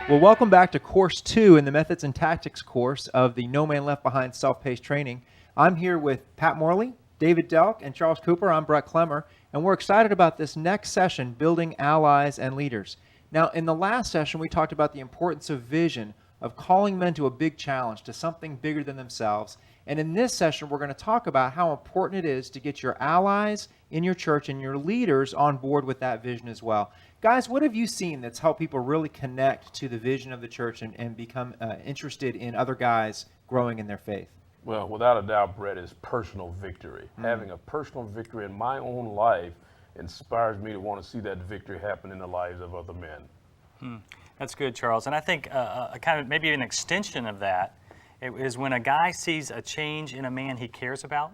Well, welcome back to Course 2 in the Methods and Tactics course of the No Man Left Behind Self-Paced Training. I'm here with Pat Morley, David Delk, and Charles Cooper. I'm Brett Clemmer, and we're excited about this next session, Building Allies and Leaders. Now, in the last session, we talked about the importance of vision, of calling men to a big challenge, to something bigger than themselves. And in this session, we're going to talk about how important it is to get your allies in your church and your leaders on board with that vision as well. Guys, what have you seen that's helped people really connect to the vision of the church and become interested in other guys growing in their faith? Well, without a doubt, Brett, is personal victory. Having a personal victory in my own life inspires me to want to see that victory happen in the lives of other men. That's good, Charles. And I think a kind of maybe an extension of that is when a guy sees a change in a man he cares about.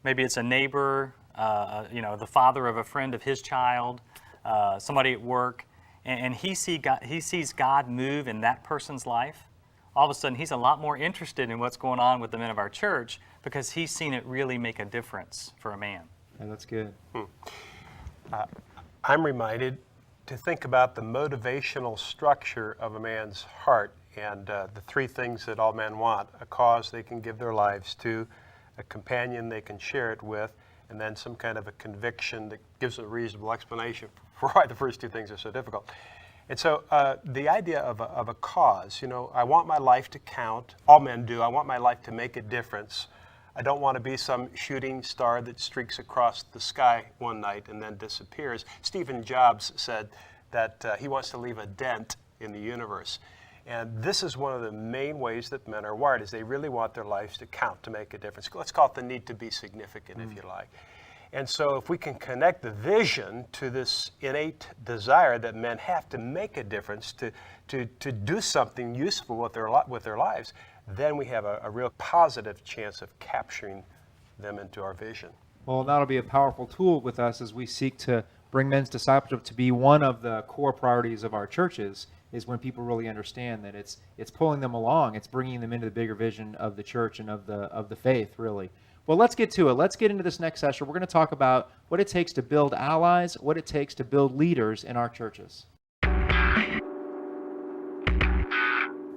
Maybe it's a neighbor, the father of a friend of his child, somebody at work, and he sees God move in that person's life. All of a sudden, he's a lot more interested in what's going on with the men of our church because he's seen it really make a difference for a man. Yeah, that's good. I'm reminded to think about the motivational structure of a man's heart and the three things that all men want: a cause they can give their lives to, a companion they can share it with, and then some kind of a conviction that gives a reasonable explanation for why the first two things are so difficult. And so the idea of a cause, I want my life to count. All men do. I want my life to make a difference. I don't want to be some shooting star that streaks across the sky one night and then disappears. Stephen Jobs said that he wants to leave a dent in the universe. And this is one of the main ways that men are wired, is they really want their lives to count, to make a difference. Let's call it the need to be significant, if you like. And so if we can connect the vision to this innate desire that men have to make a difference, to do something useful with their lives, then we have a real positive chance of capturing them into our vision. Well, that'll be a powerful tool with us as we seek to bring men's discipleship to be one of the core priorities of our churches, is when people really understand that it's pulling them along, it's bringing them into the bigger vision of the church and of the faith, really. Well, let's get to it. Let's get into this next session. We're going to talk about what it takes to build allies, what it takes to build leaders in our churches.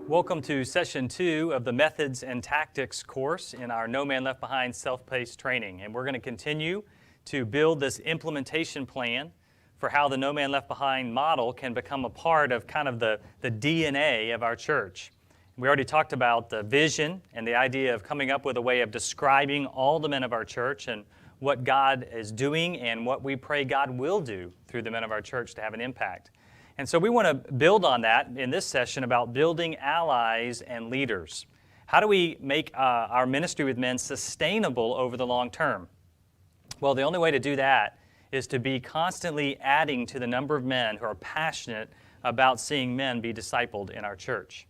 Welcome to Session 2 of the Methods and Tactics course in our No Man Left Behind Self-Paced Training. And we're going to continue to build this implementation plan for how the No Man Left Behind model can become a part of kind of the DNA of our church. We already talked about the vision and the idea of coming up with a way of describing all the men of our church and what God is doing and what we pray God will do through the men of our church to have an impact. And so we want to build on that in this session about building allies and leaders. How do we make our ministry with men sustainable over the long term? Well, the only way to do that is to be constantly adding to the number of men who are passionate about seeing men be discipled in our church.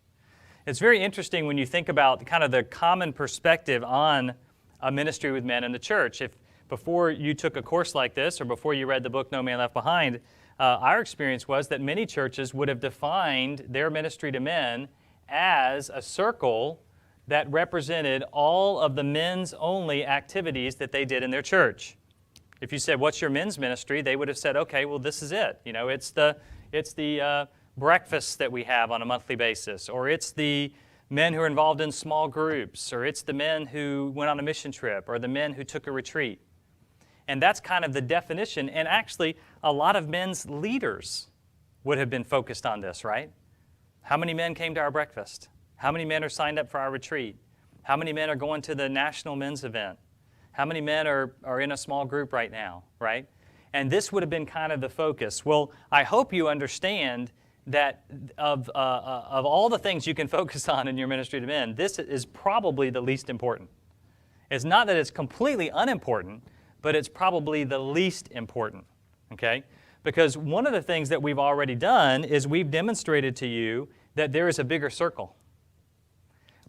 It's very interesting when you think about kind of the common perspective on a ministry with men in the church. If before you took a course like this or before you read the book No Man Left Behind, our experience was that many churches would have defined their ministry to men as a circle that represented all of the men's only activities that they did in their church. If you said, "What's your men's ministry?" they would have said, "Okay, well, this is it. It's the breakfasts that we have on a monthly basis, or it's the men who are involved in small groups, or it's the men who went on a mission trip, or the men who took a retreat." And that's kind of the definition. And actually, a lot of men's leaders would have been focused on this, right? How many men came to our breakfast? How many men are signed up for our retreat? How many men are going to the national men's event? How many men are in a small group right now, right? And this would have been kind of the focus. Well, I hope you understand that of all the things you can focus on in your ministry to men, this is probably the least important. It's not that it's completely unimportant, but it's probably the least important, okay? Because one of the things that we've already done is we've demonstrated to you that there is a bigger circle.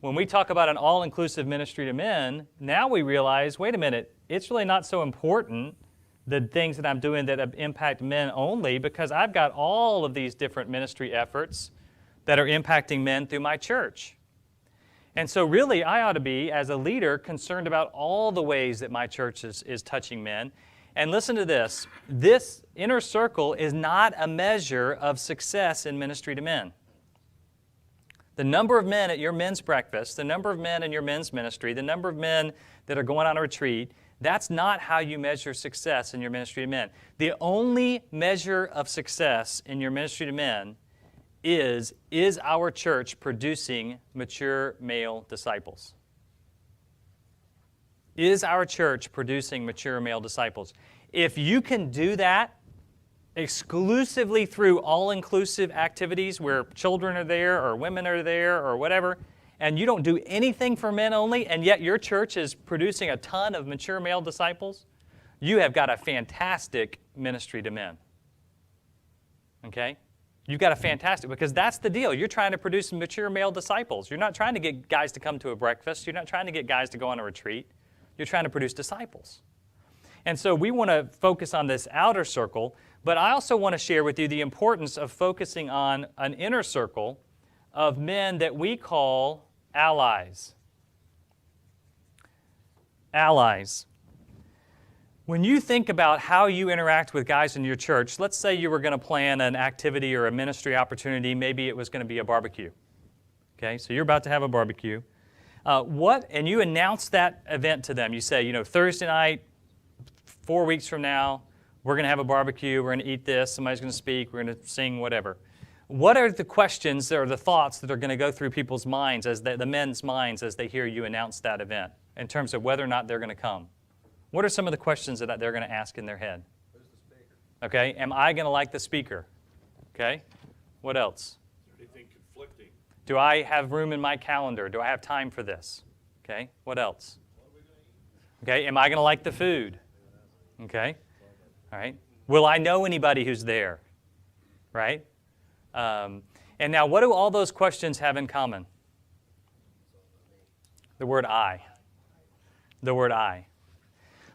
When we talk about an all-inclusive ministry to men, now we realize, wait a minute, it's really not so important, the things that I'm doing that impact men only, because I've got all of these different ministry efforts that are impacting men through my church. And so really, I ought to be, as a leader, concerned about all the ways that my church is touching men. And listen to this. This inner circle is not a measure of success in ministry to men. The number of men at your men's breakfast, the number of men in your men's ministry, the number of men that are going on a retreat, that's not how you measure success in your ministry to men. The only measure of success in your ministry to men is our church producing mature male disciples? Is our church producing mature male disciples? If you can do that exclusively through all-inclusive activities where children are there or women are there or whatever, and you don't do anything for men only, and yet your church is producing a ton of mature male disciples, you have got a fantastic ministry to men. Okay? You've got a fantastic, because that's the deal. You're trying to produce mature male disciples. You're not trying to get guys to come to a breakfast. You're not trying to get guys to go on a retreat. You're trying to produce disciples. And so we want to focus on this outer circle, but I also want to share with you the importance of focusing on an inner circle of men that we call allies. Allies. When you think about how you interact with guys in your church, let's say you were going to plan an activity or a ministry opportunity. Maybe it was going to be a barbecue. Okay, so you're about to have a barbecue. And you announce that event to them. You say, Thursday night, 4 weeks from now, we're going to have a barbecue. We're going to eat this. Somebody's going to speak. We're going to sing, whatever. What are the questions or the thoughts that are going to go through people's minds, as the men's minds, as they hear you announce that event, in terms of whether or not they're going to come? What are some of the questions that they're going to ask in their head? Who's the speaker? Okay, am I going to like the speaker? Okay, what else? Is there anything conflicting? Do I have room in my calendar? Do I have time for this? Okay, what else? What are we going to eat? Okay, am I going to like the food? Okay, all right. Will I know anybody who's there? Right? And now, what do all those questions have in common? The word I. The word I.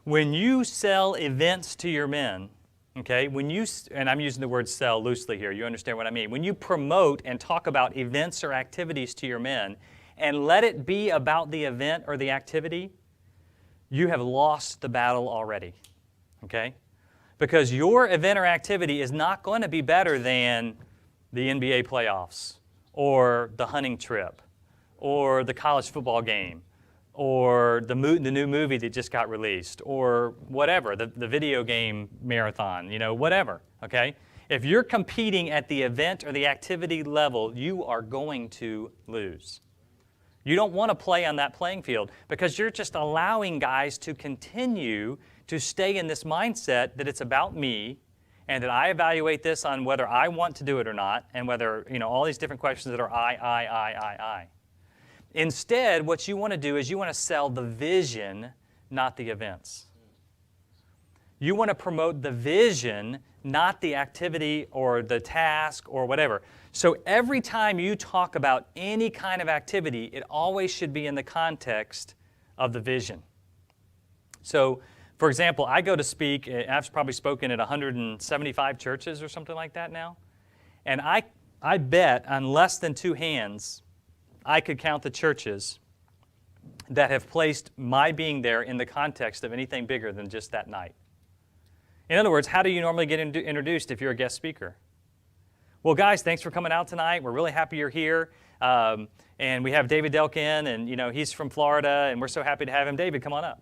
When you sell events to your men, okay, and I'm using the word sell loosely here, you understand what I mean. When you promote and talk about events or activities to your men and let it be about the event or the activity, you have lost the battle already, okay? Because your event or activity is not going to be better than the NBA playoffs or the hunting trip or the college football game or the new movie that just got released, or whatever, the video game marathon, whatever, okay? If you're competing at the event or the activity level, you are going to lose. You don't want to play on that playing field because you're just allowing guys to continue to stay in this mindset that it's about me and that I evaluate this on whether I want to do it or not, and whether, all these different questions that are I. Instead, what you want to do is you want to sell the vision, not the events. You want to promote the vision, not the activity or the task or whatever. So every time you talk about any kind of activity, it always should be in the context of the vision. So, for example, I go to speak, I've probably spoken at 175 churches or something like that now, and I bet on less than two hands I could count the churches that have placed my being there in the context of anything bigger than just that night. In other words, how do you normally get introduced if you're a guest speaker? Well, guys, thanks for coming out tonight. We're really happy you're here. And we have David Delkin, and he's from Florida, and we're so happy to have him. David, come on up.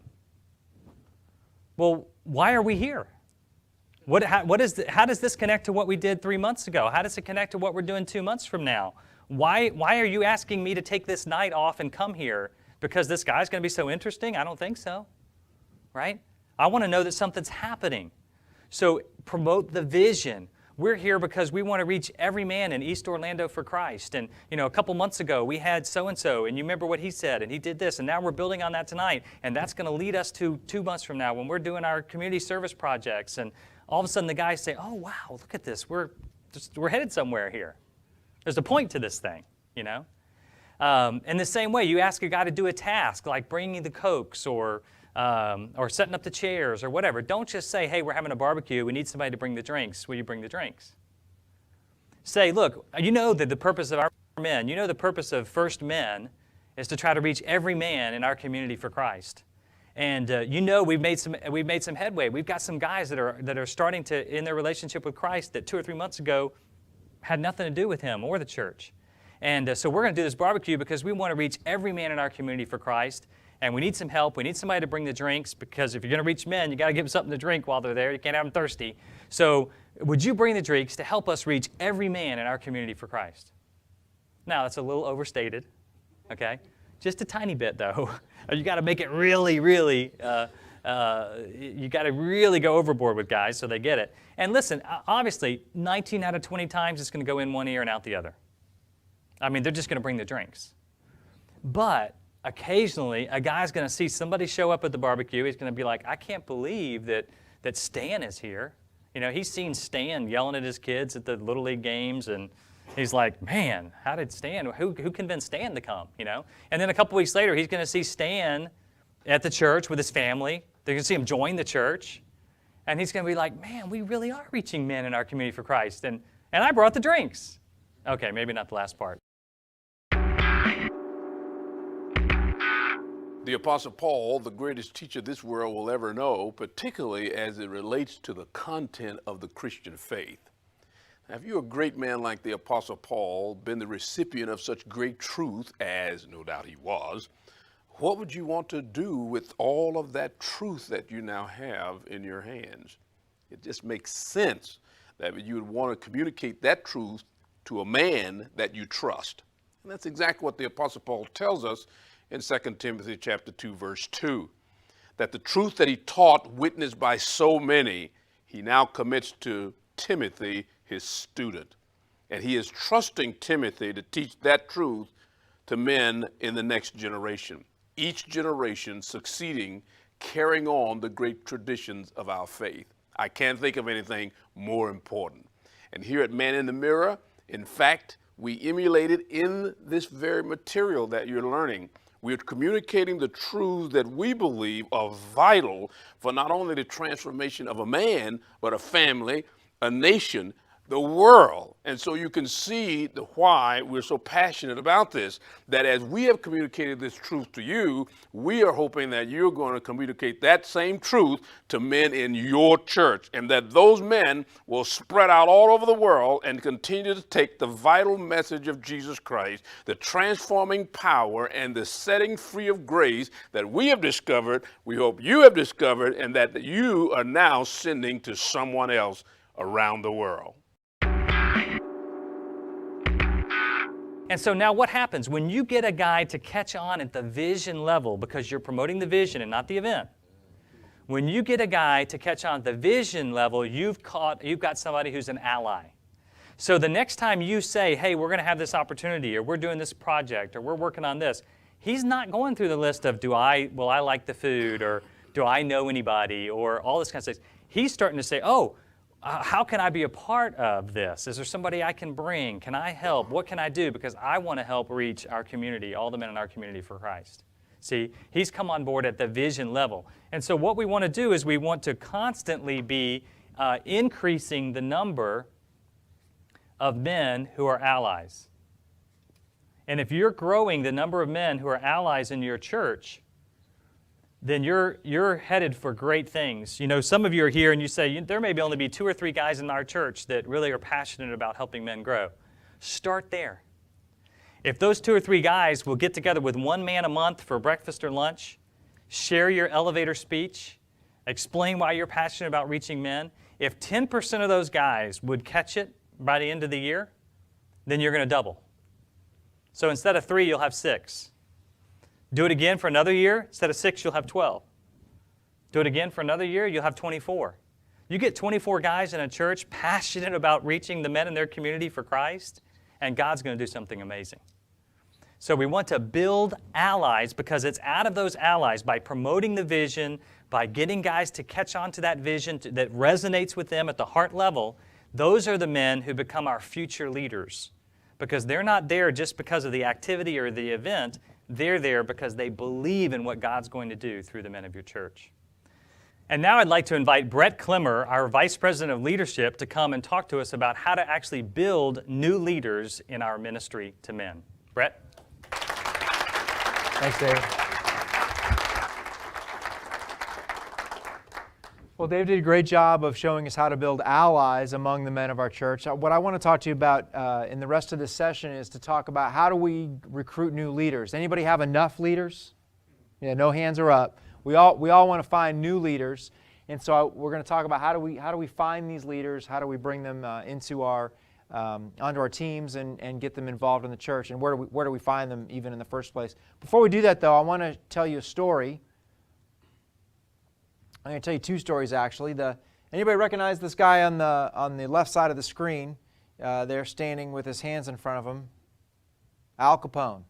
Well, why are we here? How does this connect to what we did 3 months ago? How does it connect to what we're doing 2 months from now? Why are you asking me to take this night off and come here? Because this guy's going to be so interesting? I don't think so, right? I want to know that something's happening. So promote the vision. We're here because we want to reach every man in East Orlando for Christ. And, a couple months ago, we had so-and-so, and you remember what he said, and he did this, and now we're building on that tonight. And that's going to lead us to 2 months from now when we're doing our community service projects. And all of a sudden, the guys say, oh, wow, look at this. We're headed somewhere here. There's a point to this thing, In the same way, you ask a guy to do a task like bringing the Cokes or setting up the chairs or whatever. Don't just say, hey, we're having a barbecue. We need somebody to bring the drinks. Will you bring the drinks? Say, look, that the purpose of our men, the purpose of First Men is to try to reach every man in our community for Christ. And we've made some headway. We've got some guys that are starting to, in their relationship with Christ, that 2 or 3 months ago had nothing to do with him or the church. And so we're going to do this barbecue because we want to reach every man in our community for Christ. And we need some help. We need somebody to bring the drinks, because if you're going to reach men, you got to give them something to drink while they're there. You can't have them thirsty. So would you bring the drinks to help us reach every man in our community for Christ? Now, that's a little overstated, okay? Just a tiny bit, though. You got to make it really, really, you got to really go overboard with guys so they get it. And listen, obviously, 19 out of 20 times it's going to go in one ear and out the other. I mean, they're just going to bring the drinks. But occasionally, a guy's going to see somebody show up at the barbecue. He's going to be like, I can't believe that Stan is here. You know, he's seen Stan yelling at his kids at the Little League games, and he's like, man, how did Stan, who convinced Stan to come, you know? And then a couple weeks later, he's going to see Stan at the church with his family. They're going to see him join the church. And he's going to be like, man, we really are reaching men in our community for Christ. And I brought the drinks. Okay, maybe not the last part. The Apostle Paul, the greatest teacher this world will ever know, particularly as it relates to the content of the Christian faith. Now, if you're a great man like the Apostle Paul, been the recipient of such great truth, as no doubt he was, what would you want to do with all of that truth that you now have in your hands? It just makes sense that you would want to communicate that truth to a man that you trust. And that's exactly what the Apostle Paul tells us in 2 Timothy chapter 2, verse 2, that the truth that he taught, witnessed by so many, he now commits to Timothy, his student. And he is trusting Timothy to teach that truth to men in the next generation. Each generation succeeding, carrying on the great traditions of our faith. I can't think of anything more important. And here at Man in the Mirror, in fact, we emulated in this very material that you're learning. We're communicating the truths that we believe are vital for not only the transformation of a man, but a family, a nation, the world. And so you can see the why we're so passionate about this, that as we have communicated this truth to you, we are hoping that you're going to communicate that same truth to men in your church, and that those men will spread out all over the world and continue to take the vital message of Jesus Christ, the transforming power and the setting free of grace that we have discovered, we hope you have discovered, and that you are now sending to someone else around the world. And so now what happens when you get a guy to catch on at the vision level, because you're promoting the vision and not the event? When you get a guy to catch on at the vision level, you've got somebody who's an ally. So the next time you say, hey, we're going to have this opportunity, or we're doing this project, or we're working on this, he's not going through the list of, I like the food, or do I know anybody, or all this kind of stuff. He's starting to say, how can I be a part of this? Is there somebody I can bring? Can I help? What can I do? Because I want to help reach our community, all the men in our community for Christ. See, he's come on board at the vision level. And so what we want to do is we want to constantly be increasing the number of men who are allies. And if you're growing the number of men who are allies in your church, then you're headed for great things. You know, some of you are here and you say, there may only be 2 or 3 guys in our church that really are passionate about helping men grow. Start there. If those 2 or 3 guys will get together with 1 man a month for breakfast or lunch, share your elevator speech, explain why you're passionate about reaching men, if 10% of those guys would catch it by the end of the year, then you're going to double. So instead of 3, you'll have 6. Do it again for another year. Instead of 6, you'll have 12. Do it again for another year, you'll have 24. You get 24 guys in a church passionate about reaching the men in their community for Christ, and God's going to do something amazing. So we want to build allies, because it's out of those allies, by promoting the vision, by getting guys to catch on to that vision that resonates with them at the heart level. Those are the men who become our future leaders, because they're not there just because of the activity or the event. They're there because they believe in what God's going to do through the men of your church. And now I'd like to invite Brett Clemmer, our Vice President of Leadership, to come and talk to us about how to actually build new leaders in our ministry to men. Brett? Thanks, David. Well, Dave did a great job of showing us how to build allies among the men of our church. What I want to talk to you about in the rest of this session is to talk about how do we recruit new leaders. Anybody have enough leaders? Yeah, no hands are up. We all want to find new leaders, and so we're going to talk about how do we find these leaders, how do we bring them onto our teams and get them involved in the church, and where do we find them even in the first place. Before we do that, though, I want to tell you a story. I'm going to tell you two stories, actually. Anybody recognize this guy on the left side of the screen? There standing with his hands in front of him. Al Capone.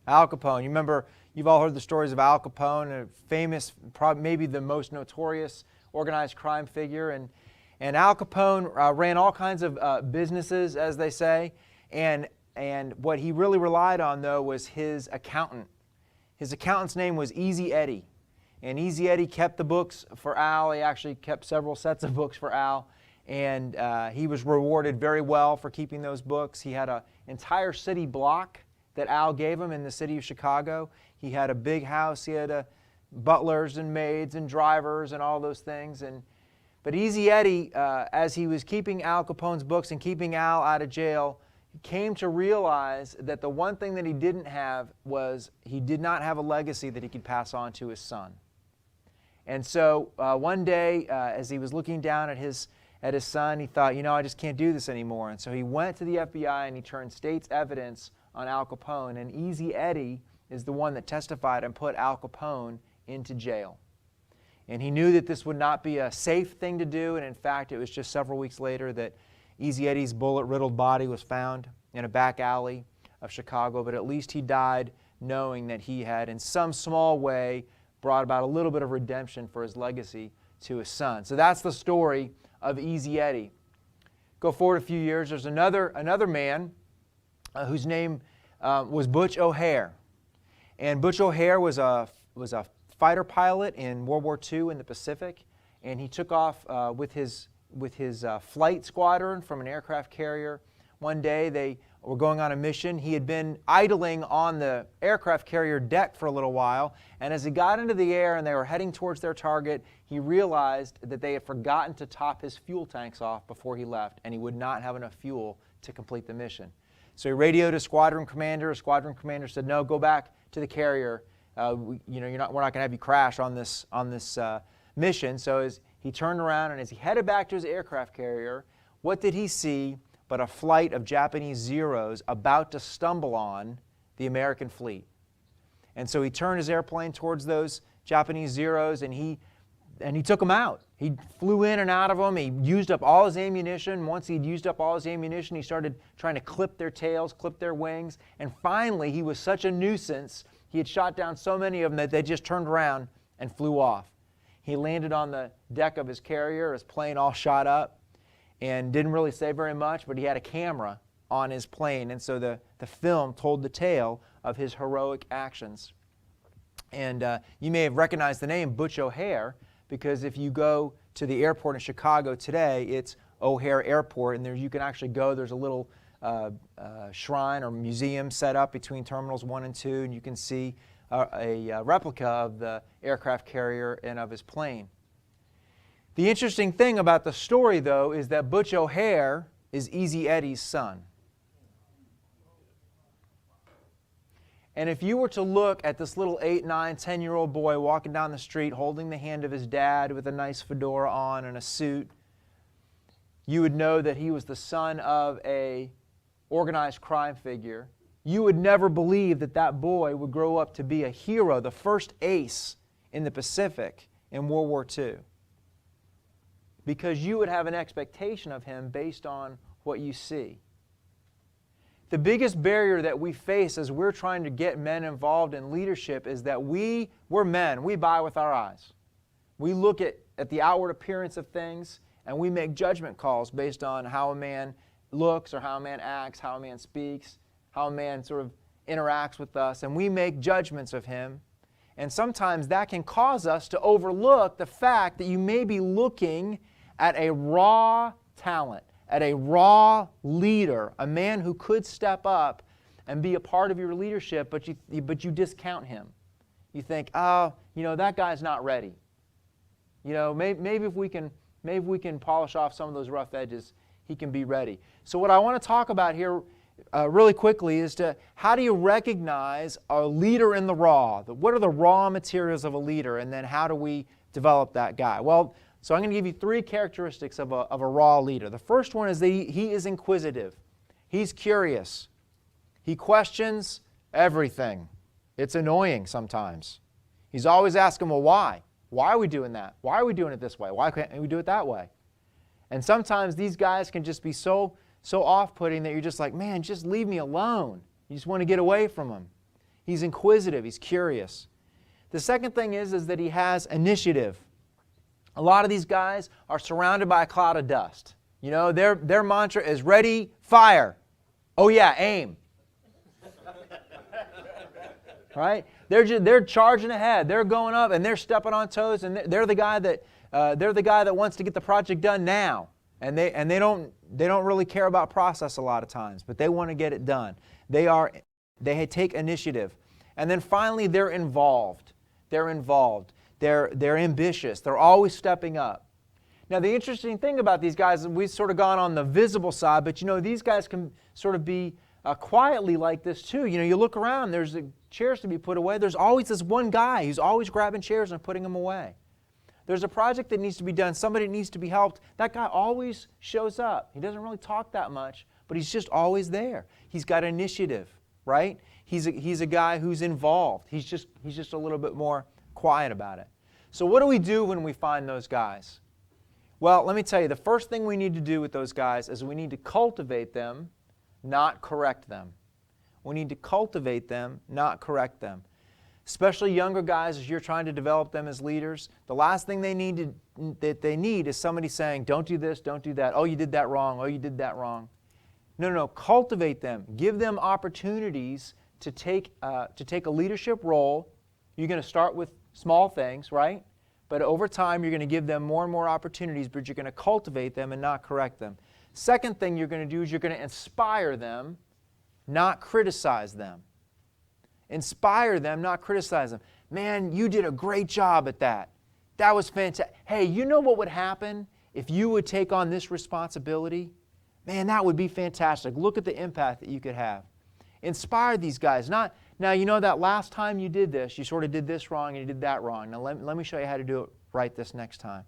Al Capone. You remember, you've all heard the stories of Al Capone, a famous, probably maybe the most notorious organized crime figure. And Al Capone ran all kinds of businesses, as they say. And what he really relied on, though, was his accountant. His accountant's name was Easy Eddie. And Easy Eddie kept the books for Al. He actually kept several sets of books for Al. And he was rewarded very well for keeping those books. He had an entire city block that Al gave him in the city of Chicago. He had a big house. He had butlers and maids and drivers and all those things. But Easy Eddie, as he was keeping Al Capone's books and keeping Al out of jail, came to realize that the one thing that he didn't have was he did not have a legacy that he could pass on to his son. And so one day, as he was looking down at his son, he thought, I just can't do this anymore. And so he went to the FBI and he turned state's evidence on Al Capone. And Easy Eddie is the one that testified and put Al Capone into jail. And he knew that this would not be a safe thing to do. And in fact, it was just several weeks later that Easy Eddie's bullet-riddled body was found in a back alley of Chicago. But at least he died knowing that he had, in some small way, brought about a little bit of redemption for his legacy to his son. So that's the story of Easy Eddie. Go forward a few years, there's another man whose name was Butch OHara. And Butch OHara was a fighter pilot in World War II in the Pacific, and he took off with his flight squadron from an aircraft carrier. One day they were going on a mission. He had been idling on the aircraft carrier deck for a little while, and as he got into the air and they were heading towards their target, he realized that they had forgotten to top his fuel tanks off before he left, and he would not have enough fuel to complete the mission. So he radioed a squadron commander. A squadron commander said, "No, go back to the carrier. We're not going to have you crash on this mission." So as he turned around and as he headed back to his aircraft carrier, what did he see but a flight of Japanese Zeros about to stumble on the American fleet? And so he turned his airplane towards those Japanese Zeros and he took them out. He flew in and out of them. He used up all his ammunition. Once he'd used up all his ammunition, he started trying to clip their tails, clip their wings. And finally, he was such a nuisance, he had shot down so many of them that they just turned around and flew off. He landed on the deck of his carrier, his plane all shot up, and didn't really say very much, but he had a camera on his plane. And so the film told the tale of his heroic actions. And you may have recognized the name Butch OHara, because if you go to the airport in Chicago today, it's O'Hare Airport, and there you can actually go. There's a little shrine or museum set up between Terminals 1 and 2, and you can see a replica of the aircraft carrier and of his plane. The interesting thing about the story, though, is that Butch OHara is Easy Eddie's son. And if you were to look at this little 8, 9, 10-year-old boy walking down the street holding the hand of his dad with a nice fedora on and a suit, you would know that he was the son of an organized crime figure. You would never believe that that boy would grow up to be a hero, the first ace in the Pacific in World War II. Because you would have an expectation of him based on what you see. The biggest barrier that we face as we're trying to get men involved in leadership is that we're men. We buy with our eyes. We look at the outward appearance of things, and we make judgment calls based on how a man looks or how a man acts, how a man speaks, how a man sort of interacts with us, and we make judgments of him. And sometimes that can cause us to overlook the fact that you may be looking at a raw talent, at a raw leader, a man who could step up and be a part of your leadership, but you discount him. You think, that guy's not ready. Maybe if we can polish off some of those rough edges, he can be ready. So what I want to talk about here really quickly is how do you recognize a leader in the raw? What are the raw materials of a leader, and then how do we develop that guy? Well, so I'm going to give you 3 characteristics of a raw leader. The first one is that he is inquisitive. He's curious. He questions everything. It's annoying sometimes. He's always asking, well, why? Why are we doing that? Why are we doing it this way? Why can't we do it that way? And sometimes these guys can just be so off-putting that you're just like, man, just leave me alone. You just want to get away from him. He's inquisitive. He's curious. The second thing is that he has initiative. A lot of these guys are surrounded by a cloud of dust. Their mantra is ready, fire. Oh yeah, aim. Right? They're charging ahead. They're going up and they're stepping on toes, and they're the guy that wants to get the project done now. And they don't really care about process a lot of times, but they want to get it done. They take initiative. And then finally, they're involved. They're ambitious. They're always stepping up. Now, the interesting thing about these guys is we've sort of gone on the visible side, but these guys can sort of be quietly like this too. You look around, there's chairs to be put away. There's always this one guy who's always grabbing chairs and putting them away. There's a project that needs to be done, somebody needs to be helped. That guy always shows up. He doesn't really talk that much, but he's just always there. He's got initiative, right? He's a guy who's involved. He's just a little bit more quiet about it. So what do we do when we find those guys? Well, let me tell you, the first thing we need to do with those guys is we need to cultivate them, not correct them. We need to cultivate them, not correct them. Especially younger guys, as you're trying to develop them as leaders, the last thing they need is somebody saying, don't do this, don't do that. Oh, you did that wrong. Oh, you did that wrong. No. Cultivate them. Give them opportunities to take a leadership role. You're going to start with small things, right? But over time, you're going to give them more and more opportunities, but you're going to cultivate them and not correct them. Second thing you're going to do is you're going to inspire them, not criticize them. Inspire them, not criticize them. Man, you did a great job at that. That was fantastic. Hey, you know what would happen if you would take on this responsibility? Man, that would be fantastic. Look at the impact that you could have. Inspire these guys. Now, that last time you did this, you sort of did this wrong and you did that wrong. Now, let me show you how to do it right this next time.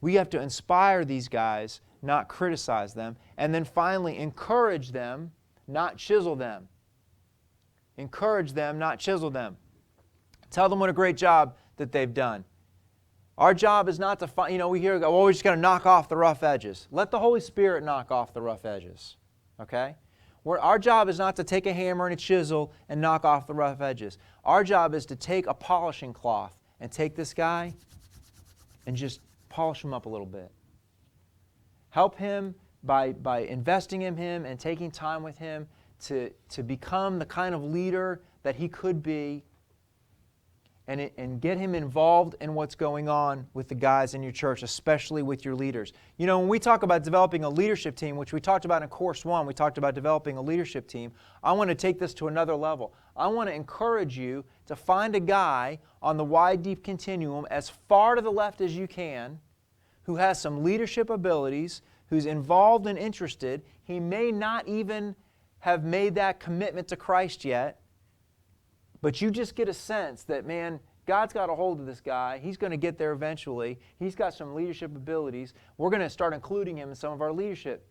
We have to inspire these guys, not criticize them. And then finally, encourage them, not chisel them. Encourage them, not chisel them. Tell them what a great job that they've done. Our job is not to find, we hear, we're just going to knock off the rough edges. Let the Holy Spirit knock off the rough edges. Okay? Our job is not to take a hammer and a chisel and knock off the rough edges. Our job is to take a polishing cloth and take this guy and just polish him up a little bit. Help him by investing in him and taking time with him to become the kind of leader that he could be, and get him involved in what's going on with the guys in your church, especially with your leaders. When we talk about developing a leadership team, which we talked about in Course 1, we talked about developing a leadership team. I want to take this to another level. I want to encourage you to find a guy on the wide, deep continuum as far to the left as you can who has some leadership abilities, who's involved and interested. He may not even have made that commitment to Christ yet, but you just get a sense that, man, God's got a hold of this guy. He's going to get there eventually. He's got some leadership abilities. We're going to start including him in some of our leadership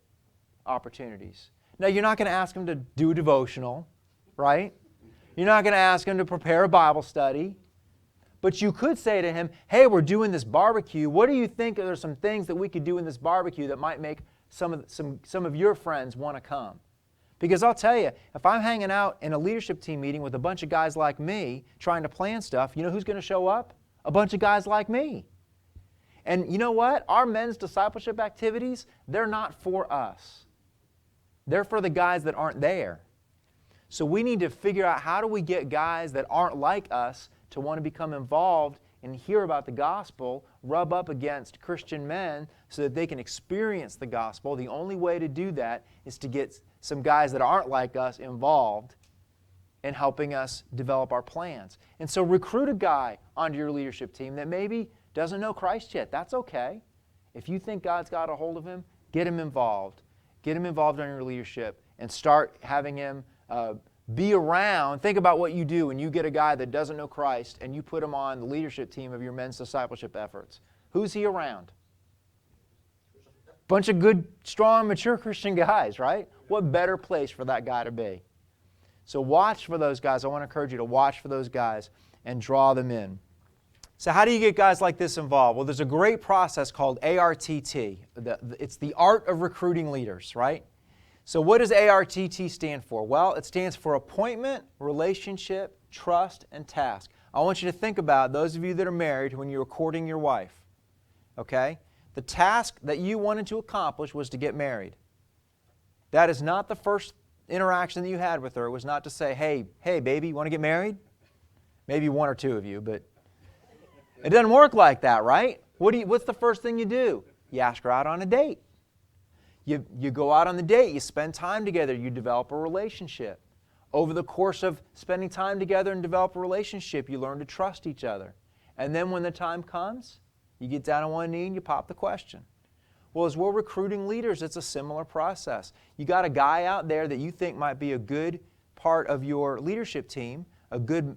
opportunities. Now, you're not going to ask him to do a devotional, right? You're not going to ask him to prepare a Bible study. But you could say to him, hey, we're doing this barbecue. What do you think are some things that we could do in this barbecue that might make some of your friends want to come? Because I'll tell you, if I'm hanging out in a leadership team meeting with a bunch of guys like me trying to plan stuff, you know who's going to show up? A bunch of guys like me. And you know what? Our men's discipleship activities, they're not for us. They're for the guys that aren't there. So we need to figure out, how do we get guys that aren't like us to want to become involved and hear about the gospel, rub up against Christian men so that they can experience the gospel. The only way to do that is to get some guys that aren't like us involved in helping us develop our plans. And so recruit a guy onto your leadership team that maybe doesn't know Christ yet. That's okay. If you think God's got a hold of him, get him involved. Get him involved in your leadership and start having him be around. Think about what you do when you get a guy that doesn't know Christ and you put him on the leadership team of your men's discipleship efforts. Who's he around? Bunch of good, strong, mature Christian guys, right? What better place for that guy to be? So watch for those guys. I want to encourage you to watch for those guys and draw them in. So how do you get guys like this involved? Well, there's a great process called ARTT. It's the art of recruiting leaders, right? So what does ARTT stand for? Well, it stands for appointment, relationship, trust, and task. I want you to think about those of you that are married when you were courting your wife, okay? The task that you wanted to accomplish was to get married. That is not the first interaction that you had with her. It was not to say, hey, baby, you want to get married? Maybe one or two of you, but it doesn't work like that, right? What's the first thing you do? You ask her out on a date. You go out on the date, you spend time together, you develop a relationship. Over the course of spending time together and develop a relationship, you learn to trust each other. And then when the time comes, you get down on one knee and you pop the question. Well, as we're recruiting leaders, it's a similar process. You got a guy out there that you think might be a good part of your leadership team, a good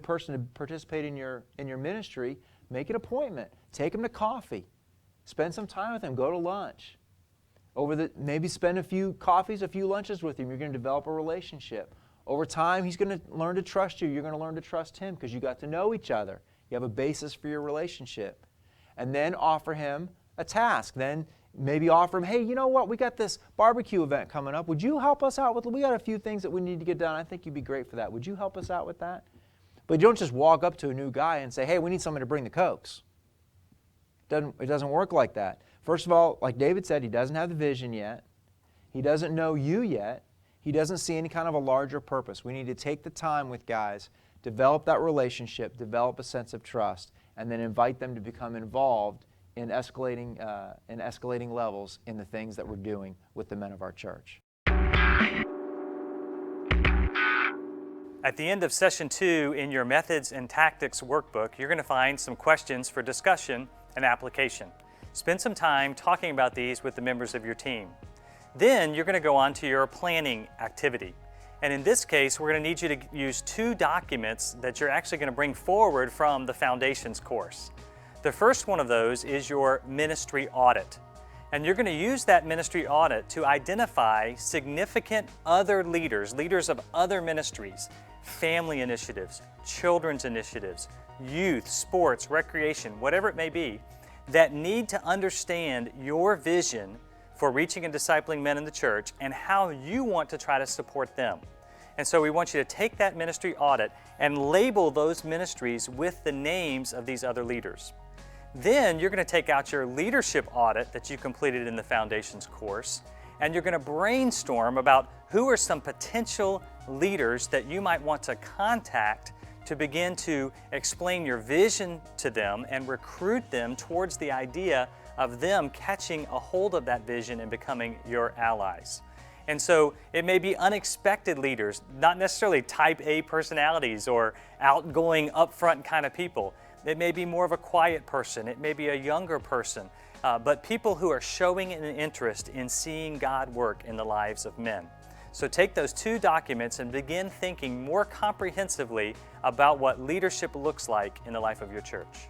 person to participate in your ministry. Make an appointment. Take him to coffee. Spend some time with him. Go to lunch. Maybe spend a few coffees, a few lunches with him. You're going to develop a relationship. Over time, he's going to learn to trust you. You're going to learn to trust him because you got to know each other. You have a basis for your relationship. And then offer him a task. Then maybe offer him, hey, you know what? We got this barbecue event coming up. Would you help us out with? We got a few things that we need to get done. I think you'd be great for that. Would you help us out with that? But you don't just walk up to a new guy and say, hey, we need someone to bring the Cokes. It doesn't work like that. First of all, like David said, he doesn't have the vision yet. He doesn't know you yet. He doesn't see any kind of a larger purpose. We need to take the time with guys, develop that relationship, develop a sense of trust, and then invite them to become involved in escalating levels in the things that we're doing with the men of our church. At the end of Session 2 in your Methods and Tactics workbook, you're going to find some questions for discussion and application. Spend some time talking about these with the members of your team. Then you're going to go on to your planning activity. And in this case, we're going to need you to use 2 documents that you're actually going to bring forward from the Foundations course. The first one of those is your ministry audit. And you're going to use that ministry audit to identify significant other leaders of other ministries, family initiatives, children's initiatives, youth, sports, recreation, whatever it may be, that need to understand your vision for reaching and discipling men in the church and how you want to try to support them. And so we want you to take that ministry audit and label those ministries with the names of these other leaders. Then you're going to take out your leadership audit that you completed in the Foundations course, and you're going to brainstorm about who are some potential leaders that you might want to contact to begin to explain your vision to them and recruit them towards the idea of them catching a hold of that vision and becoming your allies. And so it may be unexpected leaders, not necessarily type A personalities or outgoing, upfront kind of people. It may be more of a quiet person. It may be a younger person, but people who are showing an interest in seeing God work in the lives of men. So take those 2 documents and begin thinking more comprehensively about what leadership looks like in the life of your church.